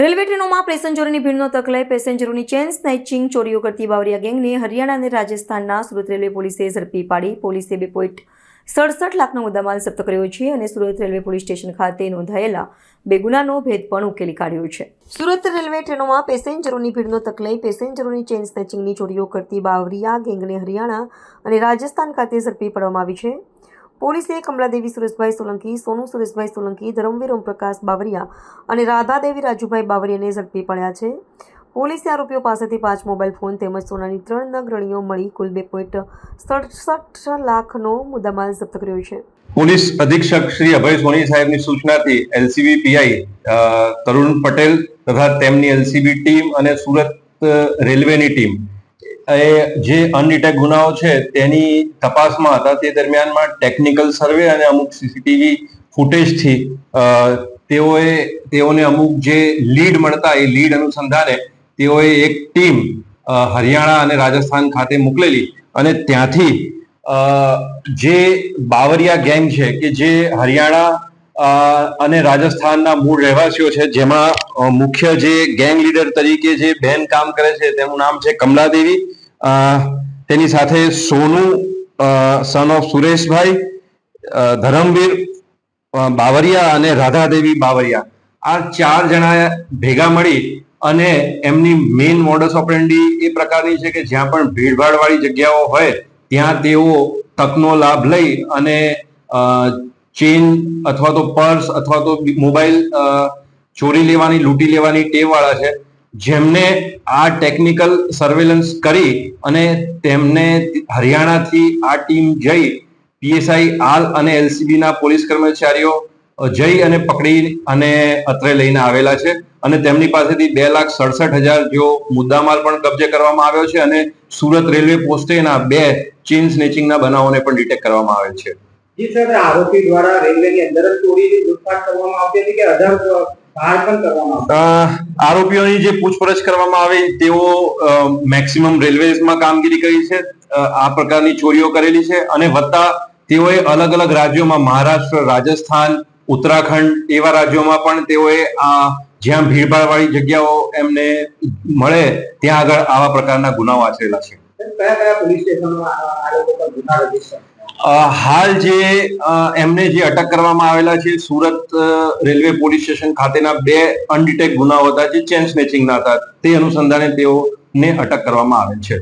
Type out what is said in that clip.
Railway ટ્રેનોમાં પેસેન્જરોની ભીડનો તક લઈ પેસેન્જરોની ચેન સ્નેચિંગ ચોરીઓ કરતી બાવરિયા ગેંગને હરિયાણા અને રાજસ્થાનના સુરત રેલવે પોલીસે ઝડપી પાડી. પોલીસે 2.67 લાખનો મુદ્દામાલ જપ્ત કર્યો છે અને સુરત રેલવે પોલીસ સ્ટેશન ખાતે નોંધાયેલા બે ગુનાનો ભેદ પણ ઉકેલી કાઢ્યો છે. સુરત રેલવે ટ્રેનોમાં પેસેન્જરોની ભીડનો તક લઈ પેસેન્જરોની ચેન સ્નેચિંગની ચોરીઓ કરતી બાવરિયા ગેંગને હરિયાણા અને રાજસ્થાન ખાતે ઝડપી પાડવામાં આવી છે. પોલીસે કમલાદેવી સુરેશભાઈ સોલંકી, સોનુ સુરેશભાઈ સોલંકી, ધરમવીર ઓમપ્રકાશ બાવરિયા અને રાધાદેવી રાજુભાઈ બાવરિયાને ઝડપી પડ્યા છે. પોલીસે આરોપીઓ પાસેથી 5 મોબાઈલ ફોન તેમજ સોનાની 3 નગ રણીઓ મળી કુલ 2.67 લાખનો મુદ્દામાલ જપ્ત કર્યો છે. પોલીસ અધિક્ષક શ્રી અભય સોની સાહેબની સૂચનાથી એલસીબી પીઆઈ તરુણ પટેલ તથા તેમની એલસીબી ટીમ અને સુરત રેલવેની ટીમ જે અનડિટેક્ટ ગુનાઓ છે તેની તપાસમાં હતા. તે દરમિયાનમાં ટેકનિકલ સર્વે અને અમુક સીસીટીવી ફૂટેજથી તેઓને અમુક જે લીડ મળતા એ લીડ અનુસંધાને તેઓએ એક ટીમ હરિયાણા અને રાજસ્થાન ખાતે મોકલેલી અને ત્યાંથી જે બાવરિયા ગેંગ છે કે જે હરિયાણા અને રાજસ્થાનના મૂળ રહેવાસીઓ છે, જેમાં મુખ્ય જે ગેંગ લીડર તરીકે જે બેન કામ કરે છે તેનું નામ છે કમલાદેવી, તેની સાથે સોનુ સન ઓફ સુરેશભાઈ, ધરમવીર બાવરિયા અને રાધાદેવી બાવરિયા, આ 4 જણા ભેગા મળી અને એમની મેઇન મોડસ ઓપરેન્ડી એ પ્રકારની છે કે જ્યાં પણ ભીડભાડ વાળી જગ્યાઓ હોય ત્યાં તેઓ તકનો લાભ લઈ અને ચેન અથવા તો પર્સ અથવા તો મોબાઈલ ચોરી લેવાની, લૂંટી લેવાની ટેવ વાળા છે, જેમને આ ટેકનિકલ સર્વેલન્સ કરી અને તેમને હરિયાણાથી આ ટીમ જઈ પીએસઆઈ આલ અને એલસીબી ના પોલીસ કર્મચારીઓ જઈ અને પકડી અને અત્રે લઈને આવેલા છે અને તેમની પાસેથી 2,67,000 જેવો મુદ્દામાલ પણ કબજે કરવામાં આવ્યો છે અને સુરત રેલવે પોસ્ટેના 2 ચેઇન સ્નેચિંગના બનાવોને પણ ડિટેક્ટ કરવામાં આવેલ છે. જી સર, આરોપી દ્વારા રેલવેની અંદર જ ચોરીની લૂંટફાટ કરવામાં આવતી હતી કે અધર બહાર પણ કરવામાં આવતી? આરોપીઓની જે પૂછપરછ કરવામાં આવી તેઓ મેક્સિમમ રેલવેઝમાં કામગીરી કરી છે, આ પ્રકારની ચોરીઓ કરેલી છે અને વત્તા તેઓએ અલગ અલગ રાજ્યોમાં મહારાષ્ટ્ર, રાજસ્થાન, ઉત્તરાખંડ એવા રાજ્યોમાં પણ તેઓએ જ્યાં ભીડભાડ વાળી જગ્યાઓ એમને મળે ત્યાં આગળ આવા પ્રકારના ગુનાઓ આચરેલા છે. કયા કયા પોલીસ સ્ટેશનમાં આ લોકો પર ગુના રજીસ્ટર? હાલ જે એમને જે અટક કરવામાં આવેલા છે સુરત રેલવે પોલીસ સ્ટેશન ખાતેના 2 અનડિટેક્ટ ગુનાઓ હતા જે ચેન સ્નેચિંગના હતા, તે અનુસંધાને તેઓને અટક કરવામાં આવેલ છે.